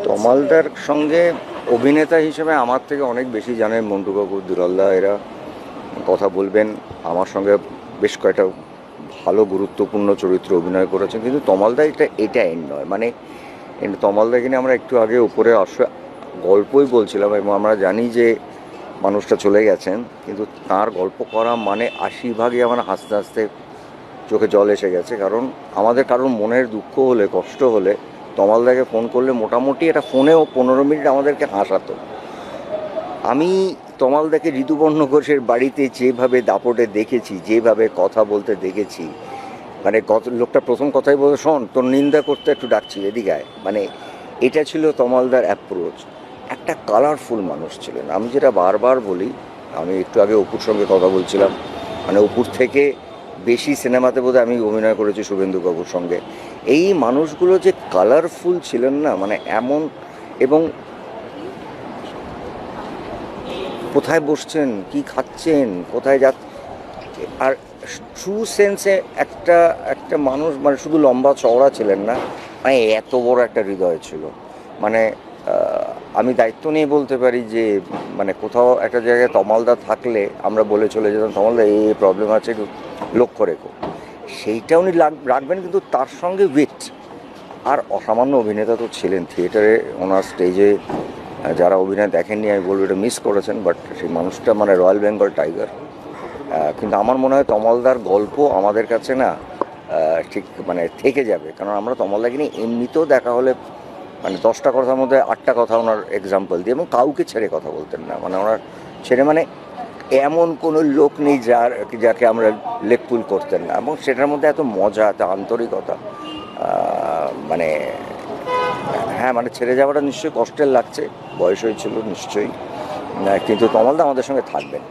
তমালদার সঙ্গে অভিনেতা হিসেবে আমার থেকে অনেক বেশি জানে মন্টু কাকু, দুলালদা, এরা কথা বলবেন। আমার সঙ্গে বেশ কয়েকটা ভালো গুরুত্বপূর্ণ চরিত্র অভিনয় করেছেন, কিন্তু তমালদা এটা এন্ড নয়। মানে তমালদাকে নিয়ে আমরা একটু আগে উপরে গল্পই বলছিলাম, এবং আমরা জানি যে মানুষটা চলে গেছেন, কিন্তু তার গল্প করা মানে 80 ভাগই আমার হাসতে হাসতে চোখে জল এসে গেছে। কারণ আমাদের কারোর মনের দুঃখ হলে, কষ্ট হলে তমালদাকে ফোন করলে মোটামুটি এটা ফোনেও 15 মিনিট আমাদেরকে হাসাতো। আমি তমালদাকে ঋতুপর্ণ ঘোষের বাড়িতে যেভাবে দাপটে দেখেছি, যেভাবে কথা বলতে দেখেছি, মানে লোকটা প্রথম কথাই বলতো, শোন তোর নিন্দা করতে একটু ডাকছি, এদিকে আয়। মানে এটা ছিল তমালদার অ্যাপ্রোচ। একটা কালারফুল মানুষ ছিলেন। আমি যেটা বারবার বলি, আমি একটু আগে অপুর সঙ্গে কথা বলছিলাম, মানে অপুর থেকে বেশি সিনেমাতে বোধহয় আমি অভিনয় করেছি শুভেন্দু বাবুর সঙ্গে। এই মানুষগুলো যে কালারফুল ছিলেন না, মানে এমন। এবং কোথায় বসছেন, কি খাচ্ছেন, কোথায় আর ট্রু সেন্সে একটা একটা মানুষ, মানে শুধু লম্বা চওড়া ছিলেন না, মানে এত বড় একটা হৃদয় ছিল। মানে আমি দায়িত্ব নিয়ে বলতে পারি যে মানে কোথাও একটা জায়গায় তমালদা থাকলে আমরা বলে চলে যেতাম, তমালদা এই প্রবলেম আছে, একটু লক্ষ্য রেখো। সেইটা উনি রাখবেন, কিন্তু তার সঙ্গে উইট। আর অসামান্য অভিনেতা তো ছিলেন থিয়েটারে, ওনার স্টেজে যারা অভিনয় দেখেননি আমি বলবো এটা মিস করেছেন। বাট সেই মানুষটা মানে রয়্যাল বেঙ্গল টাইগার। কিন্তু আমার মনে হয় তমালদার গল্প আমাদের কাছে না ঠিক মানে থেকে যাবে, কারণ আমরা তমালদাকে নিয়ে এমনিতেও দেখা হলে মানে 10টা কথার মধ্যে 8টা কথা ওনার এক্সাম্পল দিয়ে, এবং কাউকে ছেড়ে কথা বলতেন না। মানে ওনার ছেড়ে মানে এমন কোনো লোক নেই যাকে আমরা লেকপুল করতেন না, এবং সেটার মধ্যে এত মজা, এত আন্তরিকতা। মানে হ্যাঁ, মানে ছেড়ে যাওয়াটা নিশ্চয়ই কষ্টের লাগছে, বয়স হয়েছিল নিশ্চয়ই, কিন্তু তমালদা আমাদের সঙ্গে থাকবেন।